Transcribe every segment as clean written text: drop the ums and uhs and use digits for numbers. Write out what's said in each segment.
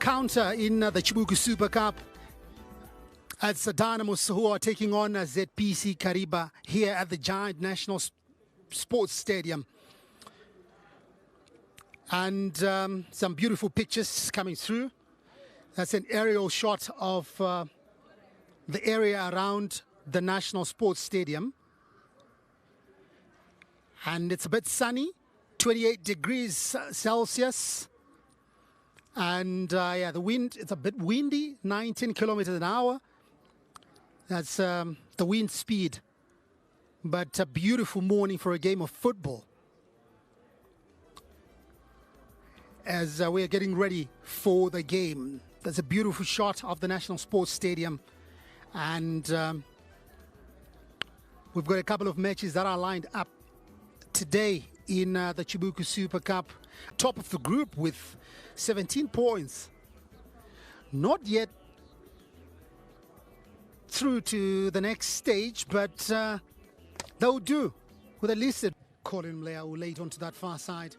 Counter in the Chibuku Super Cup. It's the Dynamos who are taking on ZPC Kariba here at the giant National Sports Stadium. And some beautiful pictures coming through. That's an aerial shot of the area around the National Sports Stadium. And it's a bit sunny, 28 degrees Celsius. And yeah, the wind, it's a bit windy, 19 kilometers an hour. That's the wind speed. But a beautiful morning for a game of football. As we are getting ready for the game. That's a beautiful shot of the National Sports Stadium. And we've got a couple of matches that are lined up today in the Chibuku Super Cup. Top of the group with 17 points. Not yet through to the next stage, but they'll do with at least a Colin Mlea late onto that far side.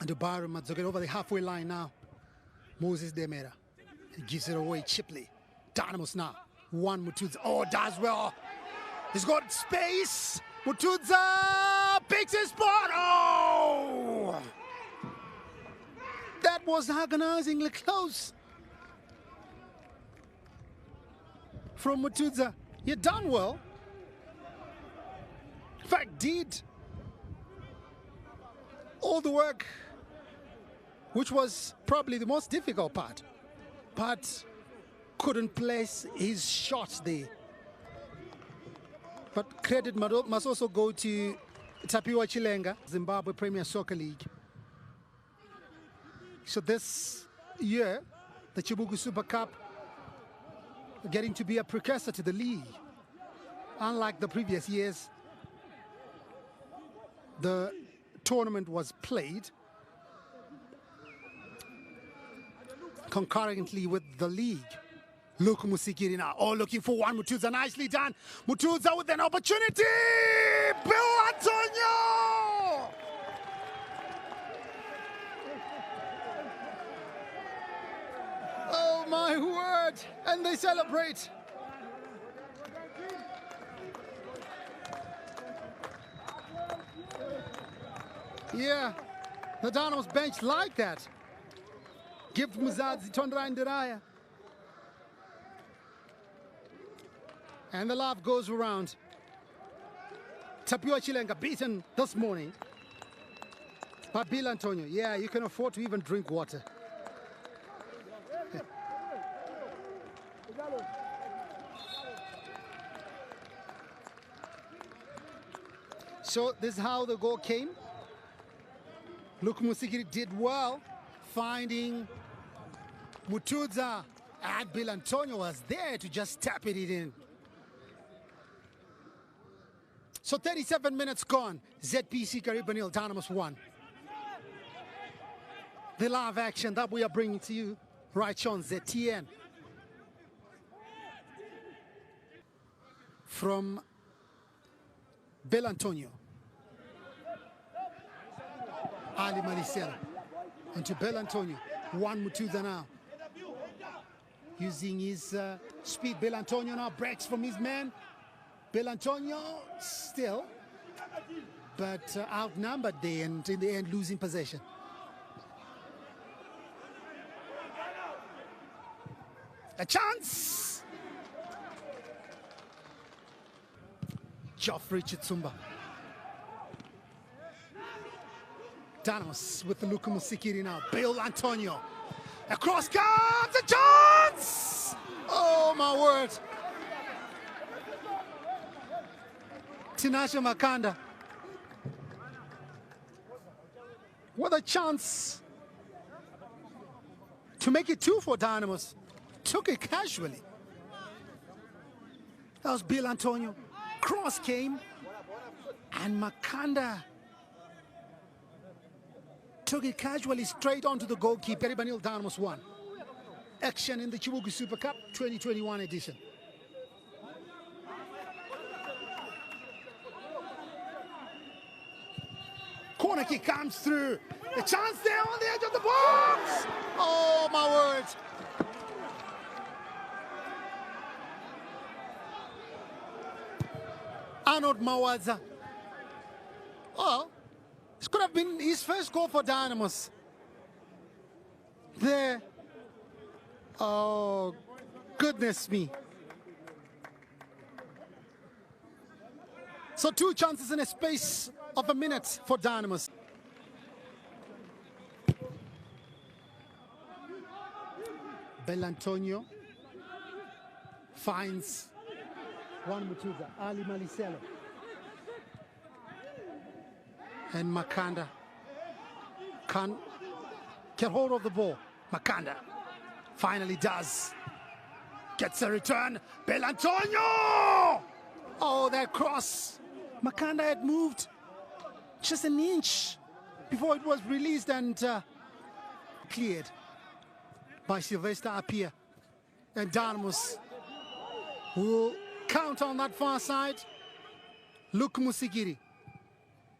And Dubaru Madzoget over the halfway line now. Moses Demera. He gives it away cheaply. Dynamos now. One Mutudza. Oh, does well. He's got space. Mutudza picks his spot. Oh! That was agonizingly close. From Mutudza. He done well. In fact, did all the work, which was probably the most difficult part, but couldn't place his shots there. But credit must also go to Tapiwa Chilenga, Zimbabwe Premier Soccer League. So this year, the Chibuku Super Cup getting to be a precursor to the league. Unlike the previous years, the tournament was played concurrently with the league. Look, Musikiri now. Oh, looking for one. Mutudza, nicely done. Mutudza with an opportunity. Bill Antonio. Oh, my word. And they celebrate. Yeah, the Dynamos bench like that. Give Muzadzi Tondra and Deraya. And the love goes around. Tapiwa Chilenga beaten this morning by Bill Antonio. Yeah, you can afford to even drink water. So this is how the goal came. Luke Musikiri did well, finding Mutudza, and Bill Antonio was there to just tap it in. So 37 minutes gone. ZPC Kariba nil, Dynamos 1. The live action that we are bringing to you right on ZTN. From Bill Antonio. Ali Malicela. And to Bill Antonio. One Mutudza now. Using his speed. Bill Antonio now breaks from his man. Bill Antonio still, but outnumbered there and in the end losing possession. A chance! Geoffrey Chitsumba. Dynamos with the Luka Musikiri now. Bill Antonio. Across comes a chance! Oh my word. Tinashe Makanda. What a chance to make it 2 for Dynamos. Took it casually. That was Bill Antonio. Cross came and Makanda took it casually straight onto the goalkeeper. Kariba nil, Dynamos 1. Action in the Chibuku Super Cup 2021 edition. Corner kick comes through. A chance there on the edge of the box. Oh, my word. Arnold Mawadza. Well, this could have been his first goal for Dynamos. There. Oh, goodness me. So 2 chances in a space of a minute for Dynamos. Belantonio finds one Mutuza, Ali Maliselo. And Makanda can't get hold of the ball. Makanda finally does. Gets a return. Belantonio! Oh, that cross. Makanda had moved just an inch before it was released and cleared by Sylvester Appiah. And Dynamos will count on that far side. Luke Musigiri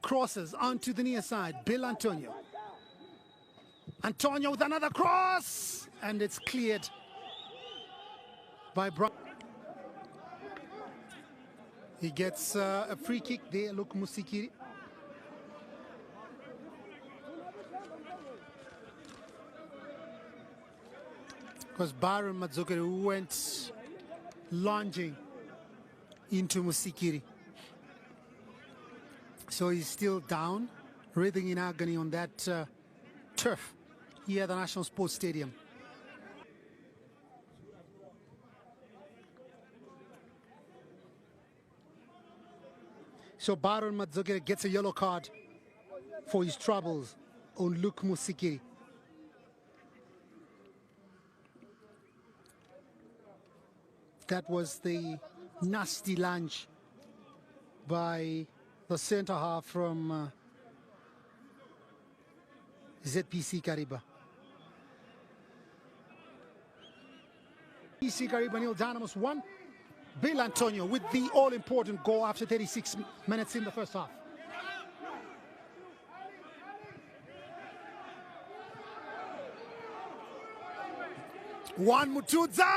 crosses onto the near side. Bill Antonio. Antonio with another cross. And it's cleared by Brown. He gets a free kick there, Luke Musigiri. Because Byron Matsukiri went lunging into Musigiri. So he's still down, writhing in agony on that turf here at the National Sports Stadium. So Byron Matsukiri gets a yellow card for his troubles on Luke Musigiri. That was the nasty lunge by the centre half from ZPC Kariba. ZPC Kariba nil, Dynamos 1. Bill Antonio with the all-important goal after 36 minutes in the first half. One Mutuza!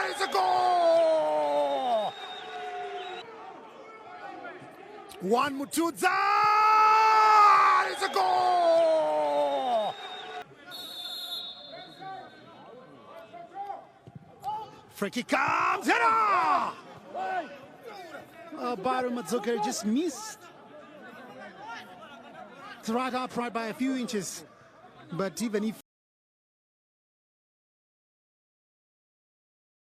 It's a goal! One Mutuza! It's a goal! Frankie comes, header! Byron Matsukiri just missed. It's right upright by a few inches. But even if